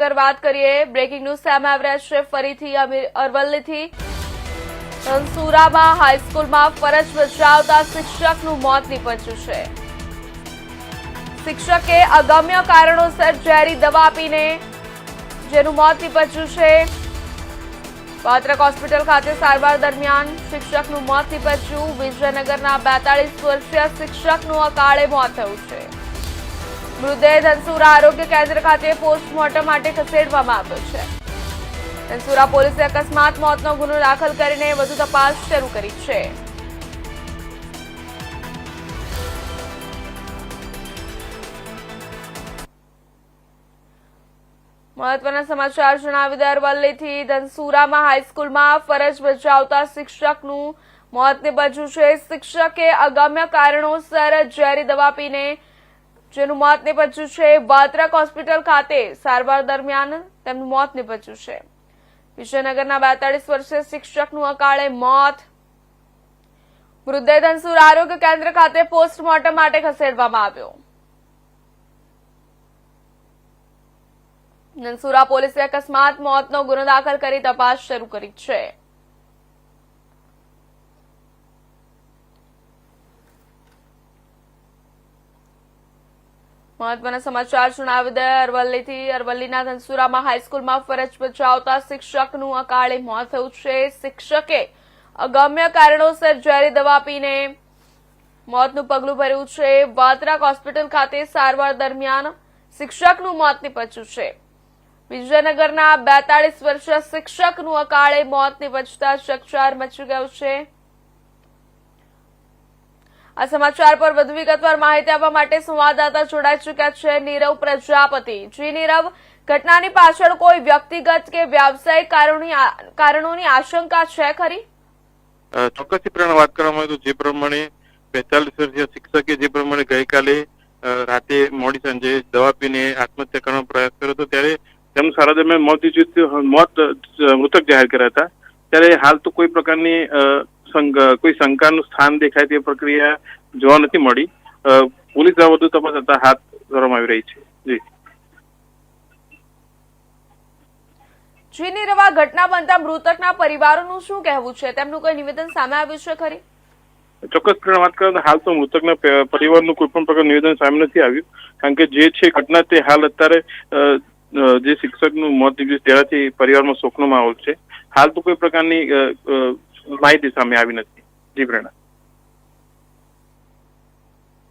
વાત કરીએ breaking news સામે આવી રહ્યા છે ફરીથી અરવલ્લીથી ધનસુરામાં હાઈસ્કૂલમાં ફરજ બજાવતા શિક્ષકનું મોત નીપજ્યું છે। શિક્ષકે અગમ્ય કારણોસર ઝેરી દવા આપીને જેનું મોત નીપજ્યું છે। વાત્રક હોસ્પિટલ ખાતે સારવાર દરમિયાન શિક્ષકનું મોત નીપજ્યું। વિજયનગરના 42 વર્ષીય શિક્ષકનું અકાળે મોત થયું છે। મૃતદેહ ધનસુરા આરોગ્ય કેન્દ્ર ખાતે પોસ્ટમોર્ટમ માટે ખસેડવામાં આવ્યો છે। ધનસુરા પોલીસે અકસ્માત મોતનો ગુનો દાખલ કરીને વધુ તપાસ શરૂ કરી છે। મહત્વના સમાચાર જણાવી દે અરવલ્લીથી ધનસુરામાં હાઈસ્કૂલમાં ફરજ બજાવતા શિક્ષકનું મોત નીપજ્યું છે। શિક્ષકે અગમ્ય કારણોસર ઝેરી દવા પીને જેનું મોત નીપજ્યું છે। વાત્રક હોસ્પિટલ ખાતે સારવાર દરમિયાન તેમનું મોત નીપજ્યું છે। વિજયનગરના 42 વર્ષીય શિક્ષકનું અકાળે મોત। મૃતદેહ ધનસુરા આરોગ્ય કેન્દ્ર ખાતે પોસ્ટમોર્ટમ માટે ખસેડવામાં આવ્યો। ધનસુરા પોલીસે અકસ્માત મોતનો ગુનો દાખલ કરી તપાસ શરૂ કરી છે। મહત્વના સમાચાર જણાવી દે અરવલ્લીના ધનસુરામાં હાઈસ્કૂલમાં ફરજ બજાવતા શિક્ષકનું અકાળે મોત થયું છે। શિક્ષકે અગમ્ય કારણોસર ઝેરી દવા પીને મોતનું પગલું ભર્યું છે। વાત્રક હોસ્પિટલ ખાતે સારવાર દરમિયાન શિક્ષકનું મોત નીપજ્યું છે। વિજયનગરના 42 વર્ષીય શિક્ષકનું અકાળે મોત નીપજતા ચકચાર મચી ગયો છે। આ સમાચાર પર વધુ વિગતવાર માહિતી આપવા માટે સંવાદદાતા જોડાઈ ચૂક્યા છે નીરવ પ્રજાપતિ। જી નીરવ, ઘટનાની પાછળ કોઈ વ્યક્તિગત કે વ્યાવસાયિક કારણોની આશંકા છે ખરી? ચોક્કસથી પ્રેરણા વાત કરવામાં આવે તો જે પ્રમાણે 45 વર્ષીય શિક્ષકે જે પ્રમાણે ગઈકાલે રાતે મોડી સાંજે દવા પીને આત્મહત્યા કરવાનો પ્રયાસ કર્યો હતો ત્યારે તેમનું સારવાર દરમિયાન મૃતક જાહેર કર્યા હતા। ત્યારે હાલ તો કોઈ પ્રકારની કોઈ શંકાનું સ્થાન દેખાય તે પ્રક્રિયા જોવા નથી મળી। પોલીસ દ્વારા વધુ તપાસ હાથ ધરવામાં આવી રહી છે। જી નીરવ, આ ઘટના બનતા મૃતકના પરિવારોનું શું કહેવું છે? તેમનું કોઈ નિવેદન સામે આવ્યું છે ખરી? ચોક્કસ વાત કરીએ તો હાલ તો મૃતકના પરિવારનું કોઈ પણ પ્રકારનું નિવેદન સામે નથી આવ્યું, કારણ કે જે છે ઘટના તે હાલ અત્યારે જે શિક્ષકનું મોત નીપજ્યું તેનાથી પરિવારમાં શોકનો માહોલ છે। હાલ તો કોઈ પ્રકારની માહિતી સામે આવી નથી। જી પ્રેરણા।